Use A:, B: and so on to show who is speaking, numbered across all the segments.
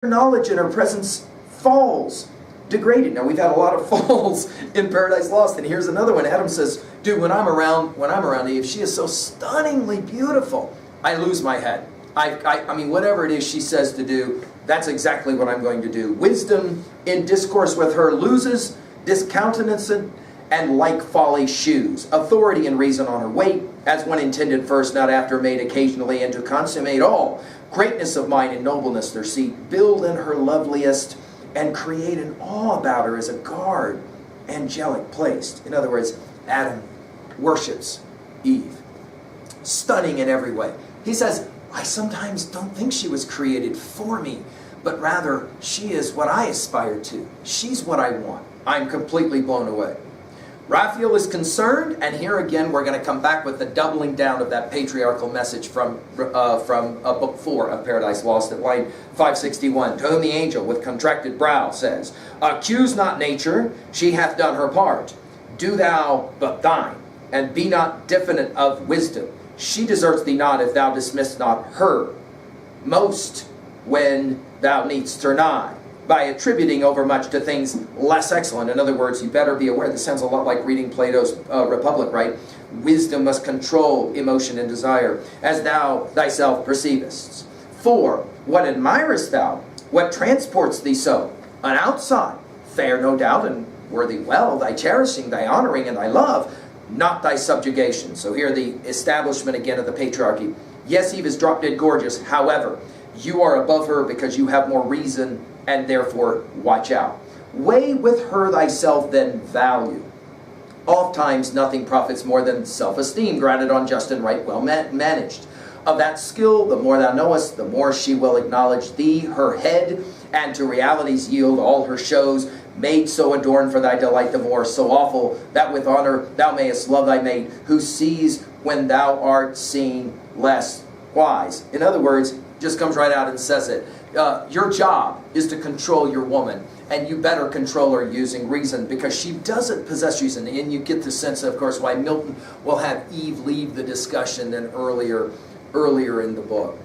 A: knowledge in her presence falls, degraded. Now we've had a lot of falls in Paradise Lost, and here's another one. Adam says, dude, when I'm around Eve, she is so stunningly beautiful, I lose my head. I mean, whatever it is she says to do, that's exactly what I'm going to do. Wisdom in discourse with her loses discountenance and like folly shews. Authority and reason on her weight, as one intended first, not after made occasionally, and to consummate all. Greatness of mind and nobleness their seat. Build in her loveliest, and create an awe about her as a guard, angelic placed. In other words, Adam worships Eve. Stunning in every way. He says, I sometimes don't think she was created for me, but rather she is what I aspire to. She's what I want. I'm completely blown away. Raphael is concerned, and here again we're going to come back with the doubling down of that patriarchal message from Book 4 of Paradise Lost at line 561. To whom the angel with contracted brow says, accuse not nature, she hath done her part. Do thou but thine, and be not diffident of wisdom. She deserts thee not if thou dismiss not her. Most when thou needst her nigh, by attributing overmuch to things less excellent. In other words, you better be aware, this sounds a lot like reading Plato's Republic, right? Wisdom must control emotion and desire, as thou thyself perceivest. For, what admirest thou? What transports thee so? An outside, fair no doubt, and worthy well, thy cherishing, thy honoring, and thy love, not thy subjugation. So here the establishment again of the patriarchy. Yes, Eve is drop dead gorgeous, however, you are above her because you have more reason, and therefore watch out. Weigh with her thyself then value. Oft times nothing profits more than self-esteem, granted on just and right, well managed. Of that skill, the more thou knowest, the more she will acknowledge thee, her head, and to realities yield all her shows, made so adorned for thy delight the more, so awful, that with honor thou mayest love thy mate, who sees when thou art seen less wise. In other words, just comes right out and says it. Your job is to control your woman, and you better control her using reason, because she doesn't possess reason. And you get the sense, of course, why Milton will have Eve leave the discussion than earlier in the book.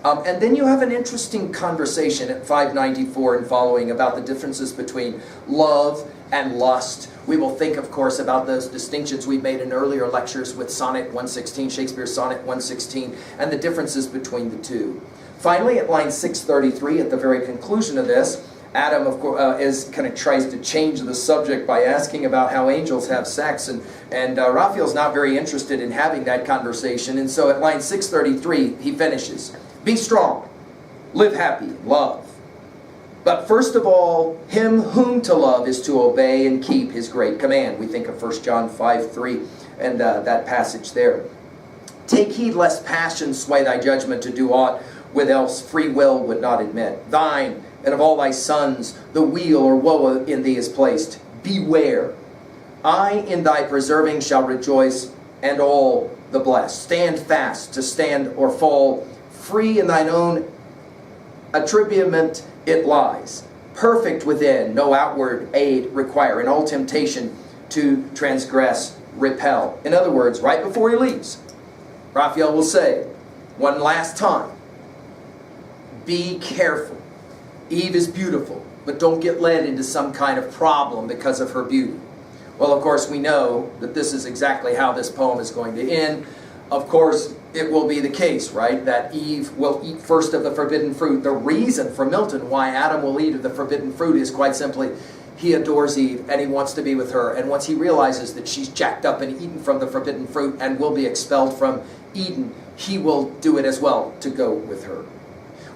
A: And then you have an interesting conversation at 594 and following about the differences between love and lust. We will think, of course, about those distinctions we made in earlier lectures with Sonnet 116, Shakespeare's Sonnet 116, and the differences between the two. Finally, at line 633, at the very conclusion of this, Adam, of course, kind of tries to change the subject by asking about how angels have sex, and Raphael's not very interested in having that conversation, and so at line 633, he finishes, be strong, live happy, love. But first of all, him whom to love is to obey and keep his great command. We think of 1 John 5:3 and that passage there. Take heed lest passion sway thy judgment to do aught with else free will would not admit. Thine and of all thy sons the weal or woe in thee is placed. Beware. I in thy preserving shall rejoice, and all the blessed. Stand fast to stand or fall. Free in thine own attribument it lies. Perfect within, no outward aid require. In all temptation to transgress, repel. In other words, right before he leaves, Raphael will say, one last time, be careful. Eve is beautiful, but don't get led into some kind of problem because of her beauty. Well, of course, we know that this is exactly how this poem is going to end. Of course, it will be the case, right, that Eve will eat first of the forbidden fruit. The reason for Milton why Adam will eat of the forbidden fruit is quite simply he adores Eve and he wants to be with her. And once he realizes that she's jacked up and eaten from the forbidden fruit and will be expelled from Eden, he will do it as well to go with her.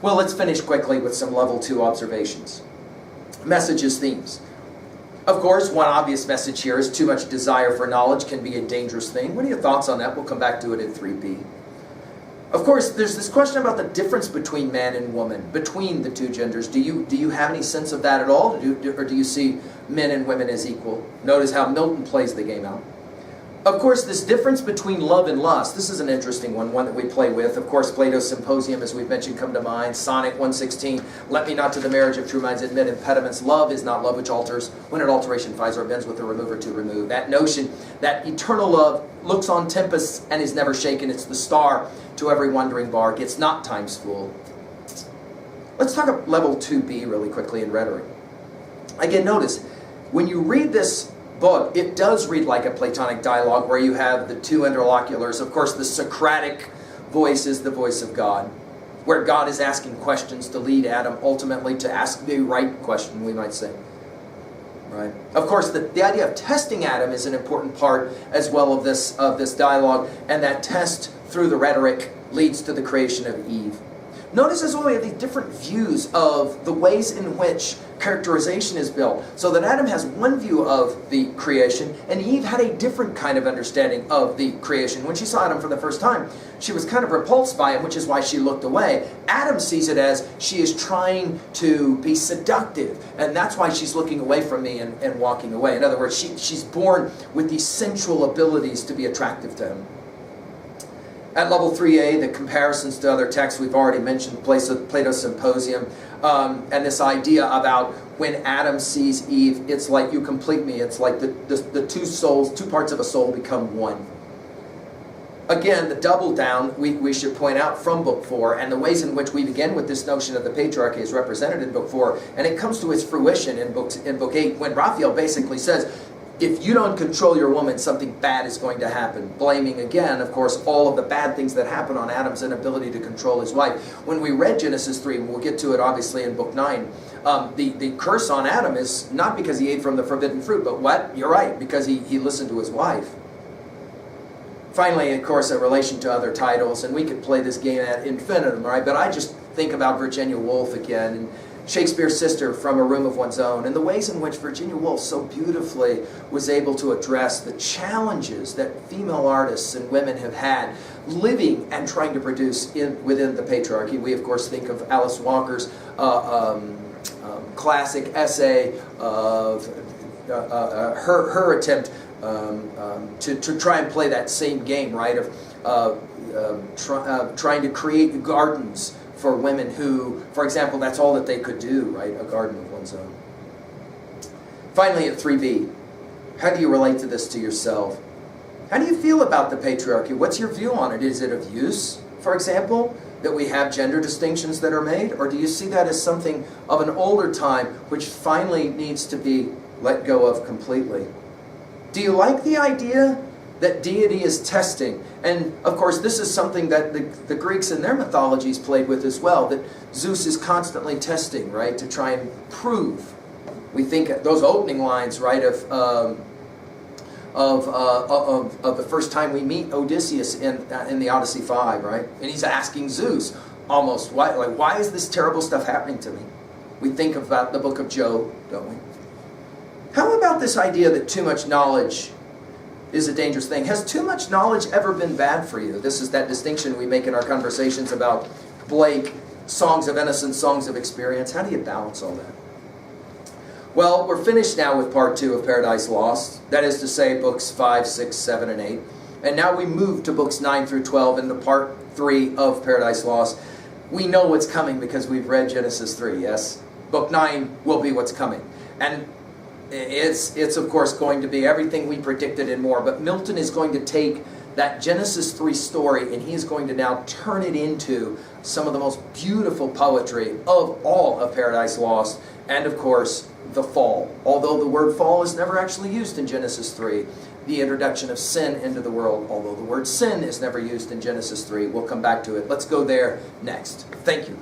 A: Well, let's finish quickly with some level 2 observations. Messages, themes. Of course, one obvious message here is too much desire for knowledge can be a dangerous thing. What are your thoughts on that? We'll come back to it in 3b. Of course, there's this question about the difference between man and woman, between the two genders. Do you have any sense of that at all? Or do you see men and women as equal? Notice how Milton plays the game out. Of course, this difference between love and lust, this is an interesting one that we play with. Of course, Plato's Symposium, as we've mentioned, come to mind. Sonnet 116, let me not to the marriage of true minds admit impediments. Love is not love which alters, when an alteration finds or bends with the remover to remove. That notion that eternal love looks on tempests and is never shaken. It's the star to every wandering bark. It's not time's fool. Let's talk about level 2B really quickly in rhetoric. Again, notice, when you read this book, it does read like a Platonic dialogue where you have the two interlocutors. Of course, the Socratic voice is the voice of God, where God is asking questions to lead Adam ultimately to ask the right question, we might say. Right? Of course, the idea of testing Adam is an important part as well of this dialogue, and that test through the rhetoric leads to the creation of Eve. Notice as well we have these different views of the ways in which characterization is built. So that Adam has one view of the creation, and Eve had a different kind of understanding of the creation. When she saw Adam for the first time, she was kind of repulsed by him, which is why she looked away. Adam sees it as she is trying to be seductive, and that's why she's looking away from me and walking away. In other words, she's born with these sensual abilities to be attractive to him. At level 3A, the comparisons to other texts, we've already mentioned Plato's Symposium, and this idea about when Adam sees Eve, it's like you complete me. It's like the two souls, two parts of a soul become one. Again, the double down, we should point out from Book 4, and the ways in which we begin with this notion of the patriarchy is represented in Book 4, and it comes to its fruition in Book 8, when Raphael basically says, if you don't control your woman, something bad is going to happen. Blaming again, of course, all of the bad things that happen on Adam's inability to control his wife. When we read Genesis 3, we'll get to it obviously in Book 9, the curse on Adam is not because he ate from the forbidden fruit, but what? You're right, because he listened to his wife. Finally, of course, in relation to other titles, and we could play this game ad infinitum, right? But I just think about Virginia Woolf again, and Shakespeare's sister from A Room of One's Own, and the ways in which Virginia Woolf so beautifully was able to address the challenges that female artists and women have had living and trying to produce within the patriarchy. We, of course, think of Alice Walker's classic essay of her attempt to try and play that same game, right, of trying to create gardens for women who, for example, that's all that they could do, right? A garden of one's own. Finally, at 3B, how do you relate to this to yourself? How do you feel about the patriarchy? What's your view on it? Is it of use, for example, that we have gender distinctions that are made? Or do you see that as something of an older time which finally needs to be let go of completely? Do you like the idea that deity is testing? And of course, this is something that the Greeks in their mythologies played with as well, that Zeus is constantly testing, right, to try and prove. We think those opening lines, right, of the first time we meet Odysseus in the Odyssey 5, right? And he's asking Zeus almost, why is this terrible stuff happening to me? We think about the book of Job, don't we? How about this idea that too much knowledge is a dangerous thing? Has too much knowledge ever been bad for you? This is that distinction we make in our conversations about Blake, songs of innocence, songs of experience. How do you balance all that? Well, we're finished now with part 2 of Paradise Lost. That is to say, books 5, 6, 7, and 8. And now we move to books 9 through 12 into part 3 of Paradise Lost. We know what's coming because we've read Genesis 3, yes? Book 9 will be what's coming. And it's of course going to be everything we predicted and more, but Milton is going to take that Genesis 3 story and he is going to now turn it into some of the most beautiful poetry of all of Paradise Lost, and of course the fall. Although the word fall is never actually used in Genesis 3, the introduction of sin into the world, although the word sin is never used in Genesis 3. We'll come back to it. Let's go there next. Thank you.